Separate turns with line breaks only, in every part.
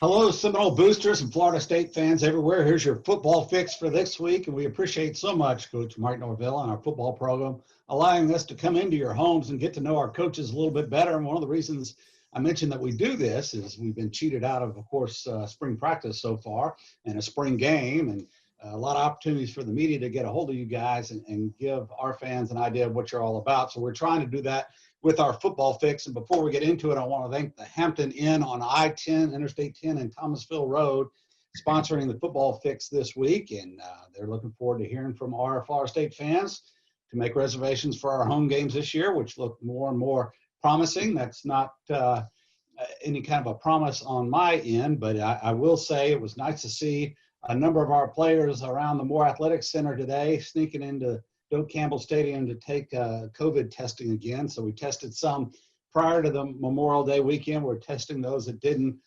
Hello, Seminole Boosters and Florida State fans everywhere. Here's your football fix for this week, and we appreciate so much Coach Mark Norvell and our football program allowing us to come into your homes and get to know our coaches a little bit better. And one of the reasons I mentioned that we do this is we've been cheated out of course, spring practice so far and a spring game, and a lot of opportunities for the media to get a hold of you guys and give our fans an idea of what you're all about. So we're trying to do that with our football fix. And before we get into it, I want to thank the Hampton Inn on I-10, Interstate 10 and Thomasville Road, sponsoring the football fix this week. And they're looking forward to hearing from our Florida State fans to make reservations for our home games this year, which look more and more promising. That's not any kind of a promise on my end, but I will say it was nice to see a number of our players around the Moore Athletics Center today sneaking into Doak Campbell Stadium to take COVID testing again. So we tested some prior to the Memorial Day weekend. We're testing those that didn't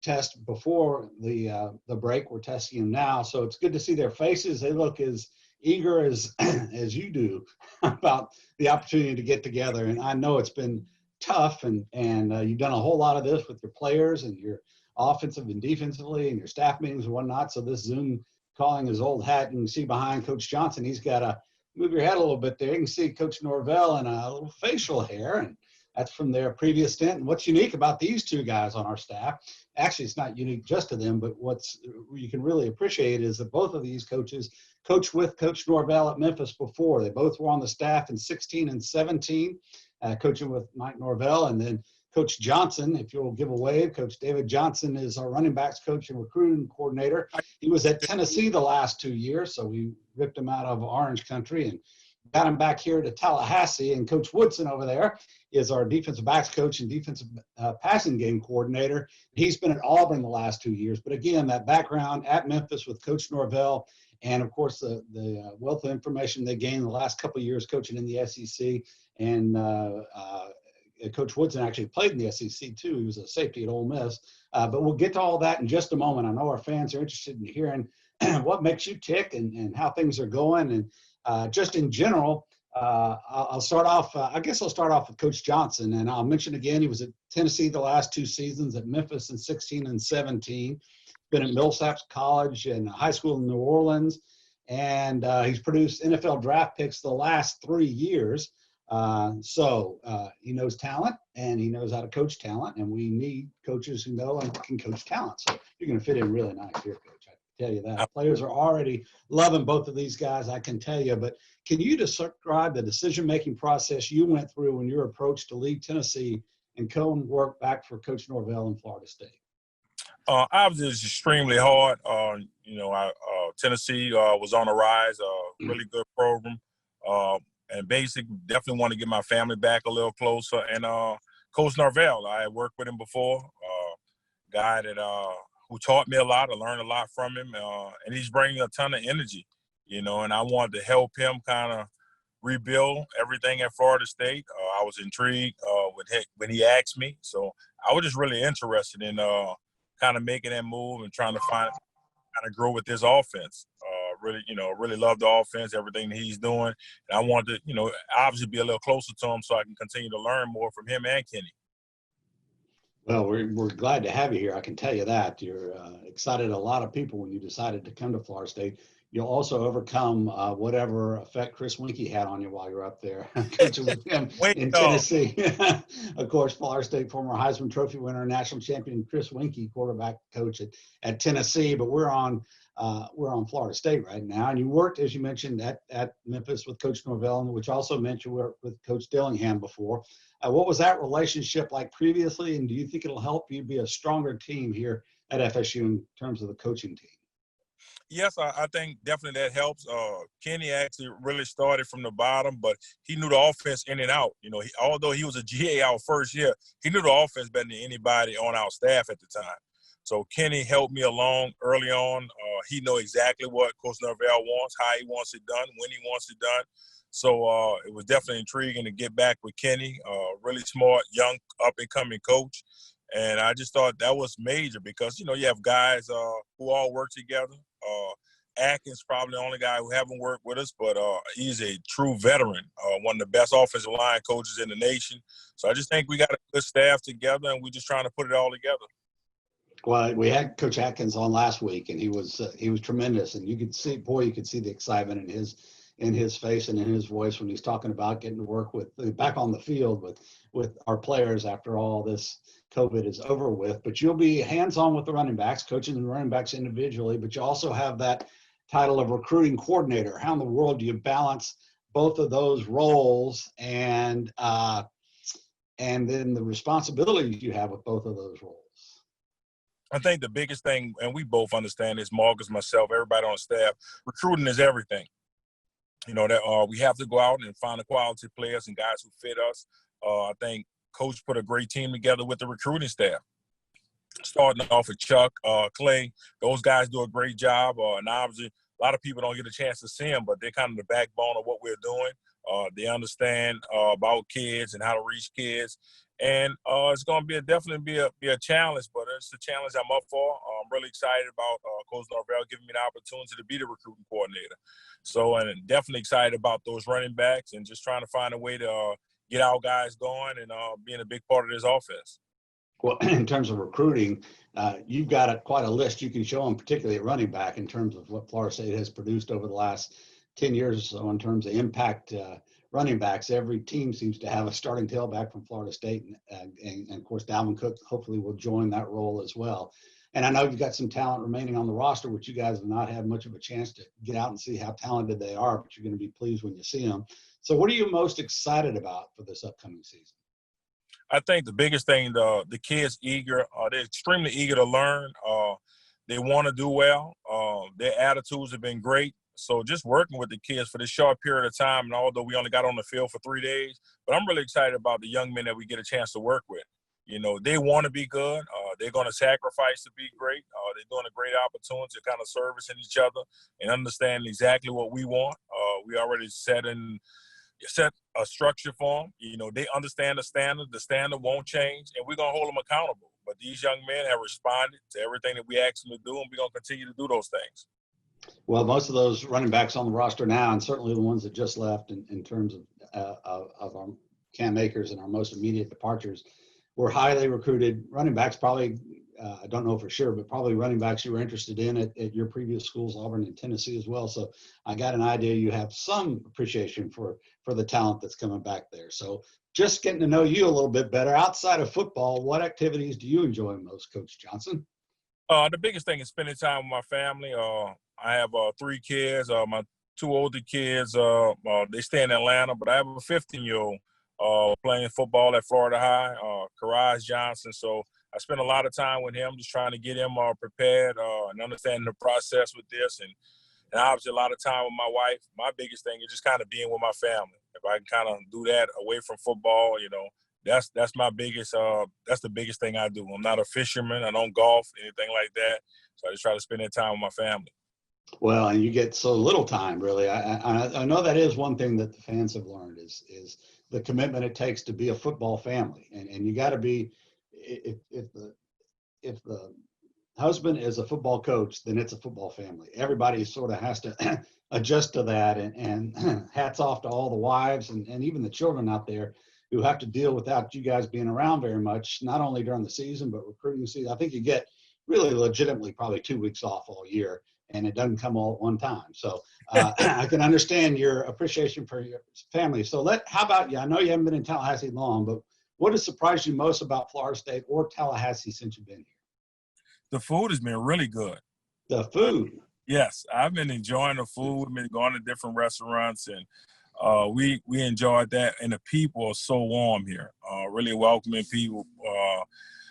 test before the break. We're testing them now. So it's good to see their faces. They look as eager as as you do about the opportunity to get together. And I know it's been tough, and you've done a whole lot of this with your players and your offensive and defensively and your staff meetings and whatnot. So this Zoom calling his old hat, you can see behind Coach Johnson, he's got to move your head a little bit there. You can see Coach Norvell and a little facial hair, and that's from their previous stint. And what's unique about these two guys on our staff, actually it's not unique just to them, but what's you can really appreciate is that both of these coaches coached with Coach Norvell at Memphis before. They both were on the staff in 16 and 17, coaching with Mike Norvell, and then Coach Johnson, if you'll give a wave, Coach David Johnson is our running backs coach and recruiting coordinator. He was at Tennessee the last 2 years, so we ripped him out of Orange Country and got him back here to Tallahassee. And Coach Woodson over there is our defensive backs coach and defensive passing game coordinator. He's been at Auburn the last 2 years. But again, that background at Memphis with Coach Norvell, and of course the wealth of information they gained the last couple of years coaching in the SEC. And Coach Woodson actually played in the SEC too. He was a safety at Ole Miss. But we'll get to all that in just a moment. I know our fans are interested in hearing what makes you tick and how things are going. And just in general, I'll start off, I guess I'll start off with Coach Johnson. And I'll mention again, he was at Tennessee the last 2 seasons, at Memphis in 16 and 17. Been at Millsaps College and high school in New Orleans. And he's produced NFL draft picks the last 3 years. So he knows talent and he knows how to coach talent, and we need coaches who know and can coach talent. So you're going to fit in really nice here, Coach. I can tell you that. Players are already loving both of these guys, I can tell you. But can you describe the decision-making process you went through when you were approached to leave Tennessee and come work back for Coach Norvell in Florida State?
I was just extremely hard. Tennessee was on the rise, really good program. And basically definitely want to get my family back a little closer. And Coach Norvell, I had worked with him before, guy that who taught me a lot. I learned a lot from him, and he's bringing a ton of energy, and I wanted to help him kind of rebuild everything at Florida State. I was intrigued when he asked me, so I was just really interested in kind of making that move and trying to kind of grow with this offense. Really love the offense, everything that he's doing. And I want to, obviously be a little closer to him so I can continue to learn more from him and Kenny.
Well, we're glad to have you here. I can tell you that. You're excited a lot of people when you decided to come to Florida State. You'll also overcome whatever effect Chris Winkie had on you while you're up there coaching with him in Tennessee. Of course, Florida State former Heisman Trophy winner, national champion Chris Winkie, quarterback coach at Tennessee. But we're on Florida State right now. And you worked, as you mentioned, at Memphis with Coach Norvell, which also meant you worked with Coach Dillingham before. What was that relationship like previously, and do you think it'll help you be a stronger team here at FSU in terms of the coaching team?
Yes, I think definitely that helps. Kenny actually really started from the bottom, but he knew the offense in and out. Although he was a GA our first year, he knew the offense better than anybody on our staff at the time. So Kenny helped me along early on. He know exactly what Coach Norvell wants, how he wants it done, when he wants it done. So it was definitely intriguing to get back with Kenny, really smart, young, up-and-coming coach. And I just thought that was major because, you have guys who all work together. Atkins, probably the only guy who haven't worked with us, but he's a true veteran, one of the best offensive line coaches in the nation. So I just think we got a good staff together, and we're just trying to put it all together.
Well, we had Coach Atkins on last week, and he was tremendous, and you could see the excitement in his face and in his voice when he's talking about getting to work back on the field with our players after all this COVID is over with. But you'll be hands-on with the running backs, coaching the running backs individually, but you also have that title of recruiting coordinator. How in the world do you balance both of those roles and then the responsibilities you have with both of those roles?
I think the biggest thing, and we both understand this, Marcus, myself, everybody on the staff, recruiting is everything. You know, that we have to go out and find the quality players and guys who fit us. I think Coach put a great team together with the recruiting staff. Starting off with Chuck, Clay, those guys do a great job. And obviously, a lot of people don't get a chance to see them, but they're kind of the backbone of what we're doing. They understand about kids and how to reach kids. And it's going to definitely be a challenge, but it's a challenge I'm up for. I'm really excited about Coach Norvell giving me the opportunity to be the recruiting coordinator. So, and definitely excited about those running backs and just trying to find a way to get our guys going and being a big part of this offense.
Well, in terms of recruiting, you've got quite a list you can show them, particularly at running back, in terms of what Florida State has produced over the last 10 years or so in terms of impact running backs. Every team seems to have a starting tailback from Florida State, and of course, Dalvin Cook hopefully will join that role as well. And I know you've got some talent remaining on the roster, which you guys have not had much of a chance to get out and see how talented they are, but you're going to be pleased when you see them. So what are you most excited about for this upcoming season?
I think the biggest thing, the kids they're extremely eager to learn. They want to do well. Their attitudes have been great. So just working with the kids for this short period of time, and although we only got on the field for 3 days, but I'm really excited about the young men that we get a chance to work with. You know, they want to be good. They're going to sacrifice to be great. They're doing a great opportunity to kind of servicing each other and understand exactly what we want. We already set a structure for them. You know, they understand the standard. The standard won't change, and we're going to hold them accountable. But these young men have responded to everything that we asked them to do, and we're going to continue to do those things.
Well, most of those running backs on the roster now, and certainly the ones that just left in terms of our Cam Akers and our most immediate departures, were highly recruited running backs. Probably, I don't know for sure, but probably running backs you were interested in at your previous schools, Auburn and Tennessee as well. So I got an idea you have some appreciation for the talent that's coming back there. So just getting to know you a little bit better outside of football, what activities do you enjoy most, Coach Johnson?
The biggest thing is spending time with my family. I have 3 kids. My 2 older kids, they stay in Atlanta, but I have a 15-year-old playing football at Florida High, Coaches Johnson. So I spend a lot of time with him, just trying to get him prepared and understanding the process with this. And obviously a lot of time with my wife. My biggest thing is just kind of being with my family. If I can kind of do that away from football, you know, that's my biggest, that's the biggest thing I do. I'm not a fisherman. I don't golf, anything like that. So I just try to spend that time with my family.
Well, and you get so little time, really. I know that is one thing that the fans have learned is the commitment it takes to be a football family, and you got to be. If the husband is a football coach, then it's a football family. Everybody sort of has to adjust to that, and hats off to all the wives and even the children out there who have to deal without you guys being around very much, not only during the season but recruiting season. I think you get really legitimately probably 2 weeks off all year, and it doesn't come all at one time. So I can understand your appreciation for your family. So how about you? I know you haven't been in Tallahassee long, but what has surprised you most about Florida State or Tallahassee since you've been here?
The food has been really good.
The food?
Yes, I've been enjoying the food. We've been going to different restaurants, and we enjoyed that. And the people are so warm here, really welcoming people,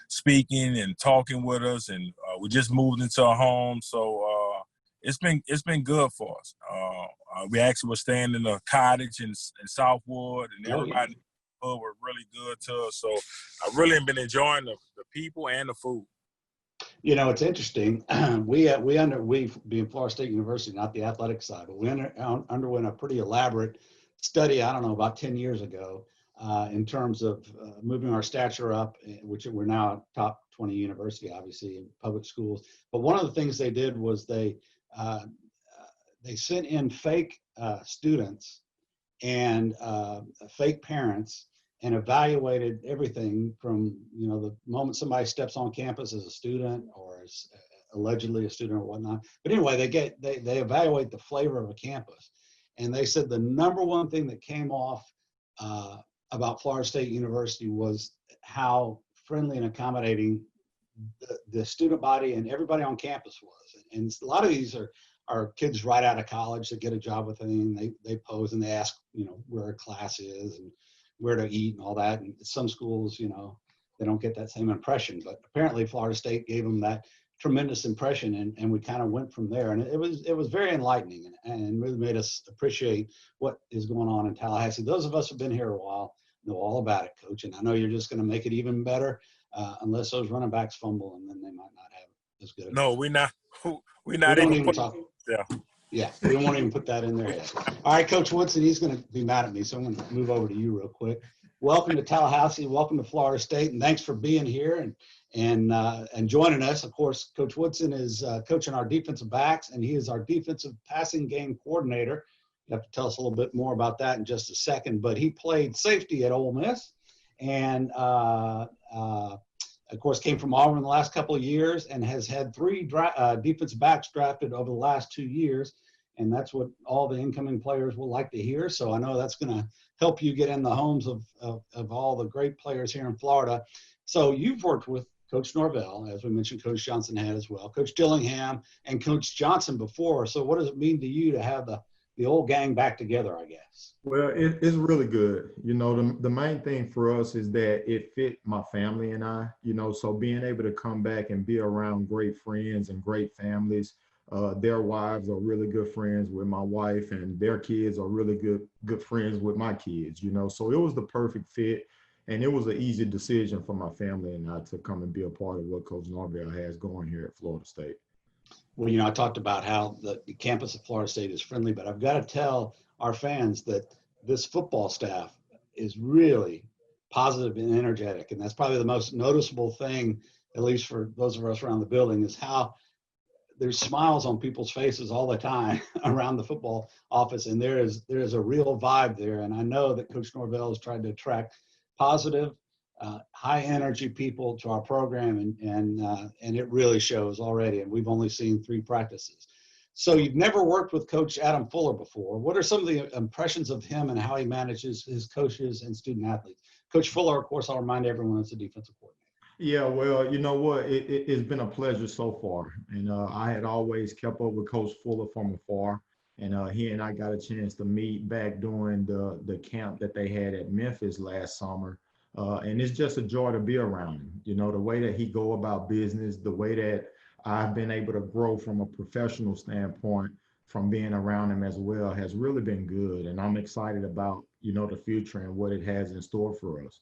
speaking and talking with us. And we just moved into a home, so it's been good for us. We actually were staying in a cottage in Southwood, and everybody were really good to us. So I really have been enjoying the people and the food.
You know, it's interesting. We being Florida State University, not the athletic side, but we underwent a pretty elaborate study, I don't know, about 10 years ago, in terms of moving our stature up, which we're now a top 20 university, obviously, in public schools. But one of the things they did was they they sent in fake students and fake parents and evaluated everything from, you know, the moment somebody steps on campus as a student or as allegedly a student or whatnot. But anyway, they evaluate the flavor of a campus. And they said the number one thing that came off about Florida State University was how friendly and accommodating the student body and everybody on campus was. And a lot of these are kids right out of college that get a job with them. They pose and they ask, you know, where a class is and where to eat and all that. And some schools, you know, they don't get that same impression. But apparently Florida State gave them that tremendous impression, and we kind of went from there. And it was very enlightening and really made us appreciate what is going on in Tallahassee. Those of us who've been here a while know all about it, Coach. And I know you're just going to make it even better. Unless those running backs fumble, and then they might not have as good.
No, we're not
We don't
even
talk.
Yeah.
Yeah, we won't even put that in their head. All right, Coach Woodson, he's going to be mad at me, so I'm going to move over to you real quick. Welcome to Tallahassee. Welcome to Florida State, and thanks for being here and joining us. Of course, Coach Woodson is coaching our defensive backs, and he is our defensive passing game coordinator. You have to tell us a little bit more about that in just a second, but he played safety at Ole Miss, and of course, came from Auburn the last couple of years and has had 3 defensive backs drafted over the last 2 years. And that's what all the incoming players will like to hear. So I know that's going to help you get in the homes of all the great players here in Florida. So you've worked with Coach Norvell, as we mentioned, Coach Johnson had as well, Coach Dillingham and Coach Johnson before. So what does it mean to you to have the old gang back together, I guess?
Well, it's really good. You know, the main thing for us is that it fit my family and I, you know, so being able to come back and be around great friends and great families, their wives are really good friends with my wife and their kids are really good friends with my kids, you know, so it was the perfect fit. And it was an easy decision for my family and I to come and be a part of what Coach Norvell has going here at Florida State.
Well, you know, I talked about how the campus of Florida State is friendly, but I've got to tell our fans that this football staff is really positive and energetic. And that's probably the most noticeable thing, at least for those of us around the building, is how there's smiles on people's faces all the time around the football office. And there is a real vibe there. And I know that Coach Norvell has tried to attract positive, high energy people to our program, and it really shows already. And we've only seen 3 practices. So you've never worked with Coach Adam Fuller before. What are some of the impressions of him and how he manages his coaches and student athletes? Coach Fuller, of course, I'll remind everyone, is the defensive coordinator.
Yeah, well, you know what? It's been a pleasure so far. And I had always kept up with Coach Fuller from afar. And he and I got a chance to meet back during the camp that they had at Memphis last summer. And it's just a joy to be around him. You know, the way that he go about business, the way that I've been able to grow from a professional standpoint from being around him as well has really been good. And I'm excited about, you know, the future and what it has in store for us.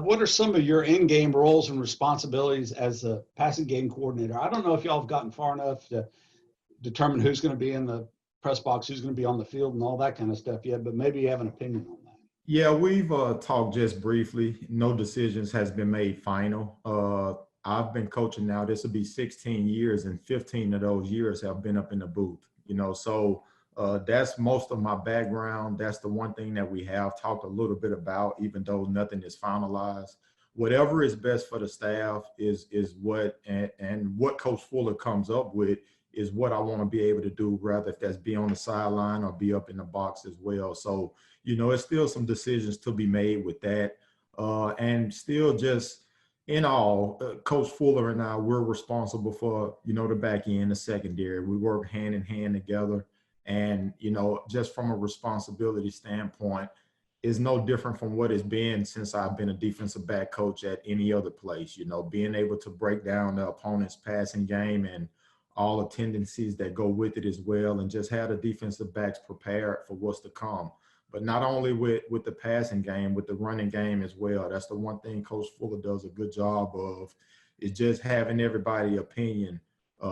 What are some of your in-game roles and responsibilities as a passing game coordinator? I don't know if y'all have gotten far enough to determine who's going to be in the press box, who's going to be on the field and all that kind of stuff yet, but maybe you have an opinion on that.
Yeah, we've talked just briefly. No decisions has been made final. I've been coaching now, this will be 16 years, and 15 of those years have been up in the booth, you know, so that's most of my background. That's the one thing that we have talked a little bit about, even though nothing is finalized. Whatever is best for the staff is what, and what Coach Fuller comes up with is what I want to be able to do, rather if that's be on the sideline or be up in the box as well. So, you know, it's still some decisions to be made with that. And still just, in all, Coach Fuller and I, we're responsible for, you know, the back end, the secondary. We work hand in hand together. And, you know, just from a responsibility standpoint, is no different from what it's been since I've been a defensive back coach at any other place. You know, being able to break down the opponent's passing game and all the tendencies that go with it as well, and just have the defensive backs prepared for what's to come. But not only with the passing game, with the running game as well. That's the one thing Coach Fuller does a good job of, is just having everybody's opinion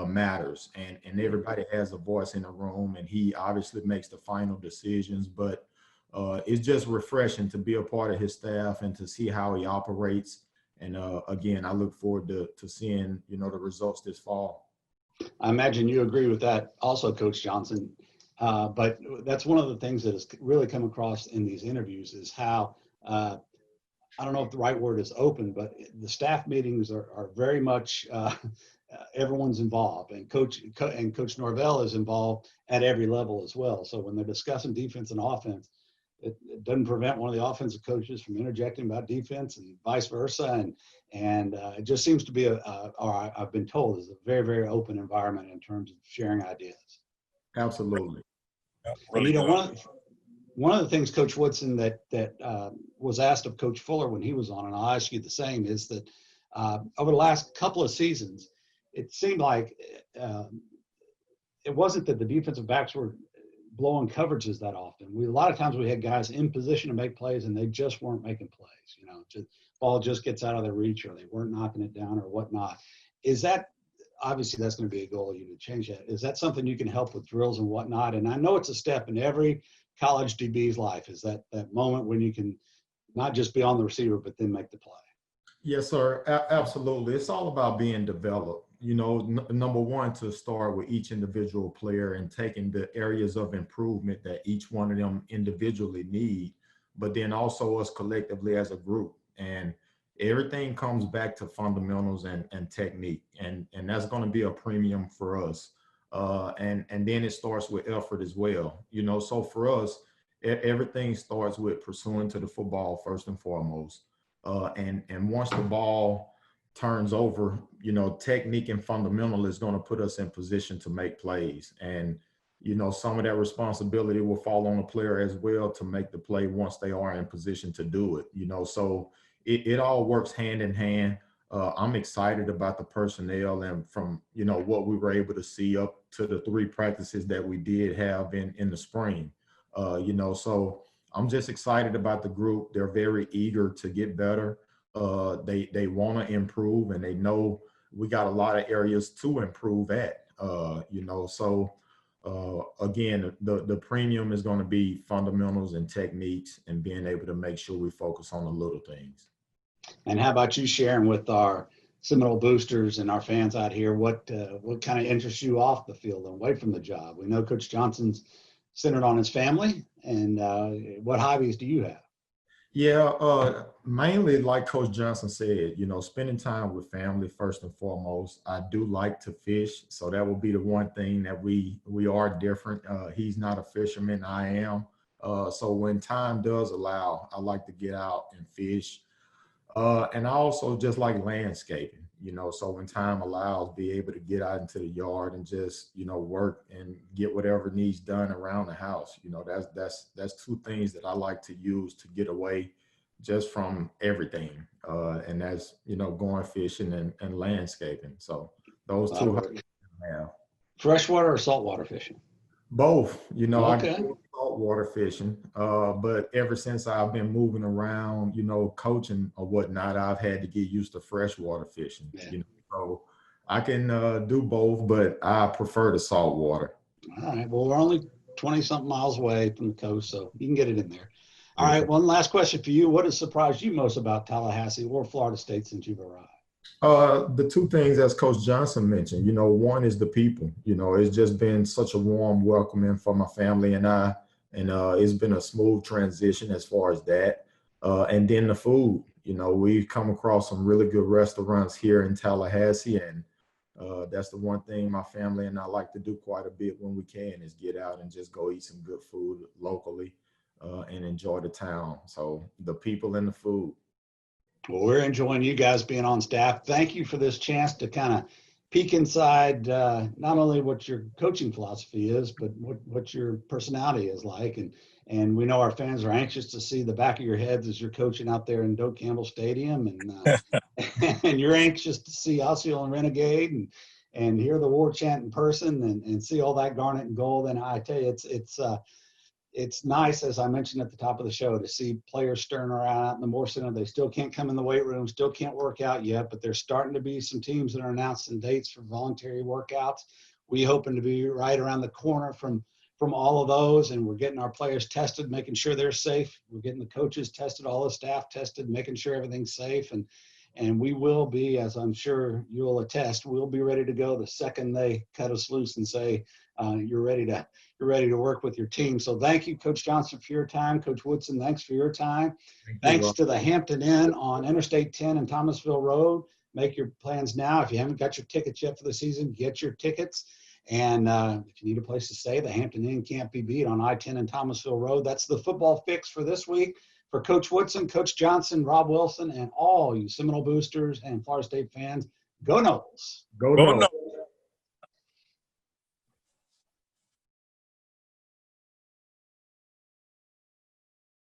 matters, and everybody has a voice in the room, and he obviously makes the final decisions. But it's just refreshing to be a part of his staff and to see how he operates. And again, I look forward to seeing, you know, the results this fall.
I imagine you agree with that also, Coach Johnson. But that's one of the things that has really come across in these interviews is how, I don't know if the right word is open, but the staff meetings are very much, everyone's involved, and Coach Norvell is involved at every level as well. So when they're discussing defense and offense, it doesn't prevent one of the offensive coaches from interjecting about defense and vice versa. And it just seems to be or I've been told, is a very, very open environment in terms of sharing ideas.
Absolutely.
Yeah,
And,
really
you know,
good.
one of the things, Coach Woodson, that was asked of Coach Fuller when he was on, and I'll ask you the same, is that over the last couple of seasons, it seemed like it wasn't that the defensive backs were blowing coverages that often. A lot of times we had guys in position to make plays, and they just weren't making plays. You know, ball just gets out of their reach, or they weren't knocking it down, or whatnot. Is that, obviously that's going to be a goal of you to change that? Is that something you can help with drills and whatnot? And I know it's a step in every college DB's life, is that moment when you can not just be on the receiver, but then make the play.
Yes, sir. Absolutely. It's all about being developed. You know, number one, to start with each individual player and taking the areas of improvement that each one of them individually need, but then also us collectively as a group. And everything comes back to fundamentals and technique. And that's going to be a premium for us. And then it starts with effort as well. You know, so for us, everything starts with pursuing to the football first and foremost. And once the ball turns over, you know, technique and fundamental is going to put us in position to make plays. And, you know, some of that responsibility will fall on the player as well to make the play once they are in position to do it, you know. So it all works hand in hand. I'm excited about the personnel, and from, you know, what we were able to see up to the 3 practices that we did have in the spring, you know, so I'm just excited about the group. They're very eager to get better. They want to improve, and they know we got a lot of areas to improve at. You know, so again, the premium is going to be fundamentals and techniques, and being able to make sure we focus on the little things.
And how about you sharing with our Seminole Boosters and our fans out here what kind of interests you off the field and away from the job? We know Coach Johnson's centered on his family, and what hobbies do you have?
Yeah, mainly like Coach Johnson said, you know, spending time with family first and foremost. I do like to fish, so that will be the one thing that we are different. He's not a fisherman, I am. So when time does allow, I like to get out and fish. And I also just like landscaping, you know, so when time allows, be able to get out into the yard and just, you know, work and get whatever needs done around the house. You know, that's 2 things that I like to use to get away just from everything. And that's, you know, going fishing and landscaping. So those 2 I have.
Freshwater or saltwater fishing?
Both, you know, I
Okay.
grew up saltwater fishing, but ever since I've been moving around, you know, coaching or whatnot, I've had to get used to freshwater fishing.
Yeah.
You know, so I can do both, but I prefer the saltwater.
All right. Well, we're only 20-something miles away from the coast, so you can get it in there. All
Yeah.
right. One last question for you. What has surprised you most about Tallahassee or Florida State since you've arrived?
The 2 things, as Coach Johnson mentioned, you know, one is the people. You know, it's just been such a warm welcoming for my family and I, and it's been a smooth transition as far as that. And then the food. You know, we've come across some really good restaurants here in Tallahassee, and that's the one thing my family and I like to do quite a bit when we can, is get out and just go eat some good food locally and enjoy the town. So the people and the food.
Well, we're enjoying you guys being on staff. Thank you for this chance to kind of peek inside not only what your coaching philosophy is, but what your personality is like. And we know our fans are anxious to see the back of your heads as you're coaching out there in Doak Campbell Stadium. And and you're anxious to see Osceola and Renegade and hear the war chant in person and see all that garnet and gold. And I tell you, it's nice, as I mentioned at the top of the show, to see players stirring around out in the Moore Center. They still can't come in the weight room, still can't work out yet, but there's starting to be some teams that are announcing dates for voluntary workouts. We hoping to be right around the corner from all of those, and we're getting our players tested, making sure they're safe. We're getting the coaches tested, all the staff tested, making sure everything's safe. And we will be, as I'm sure you'll attest, we'll be ready to go the second they cut us loose and say, you're ready to work with your team. So thank you, Coach Johnson, for your time. Coach Woodson, thanks for your time. Thanks to the Hampton Inn on Interstate 10 and Thomasville Road. Make your plans now. If you haven't got your tickets yet for the season, get your tickets. And if you need a place to stay, the Hampton Inn can't be beat on I-10 and Thomasville Road. That's the football fix for this week. For Coach Woodson, Coach Johnson, Rob Wilson, and all you Seminole Boosters and Florida State fans, go Nobles.
Go
Go
Nobles.
Nobles.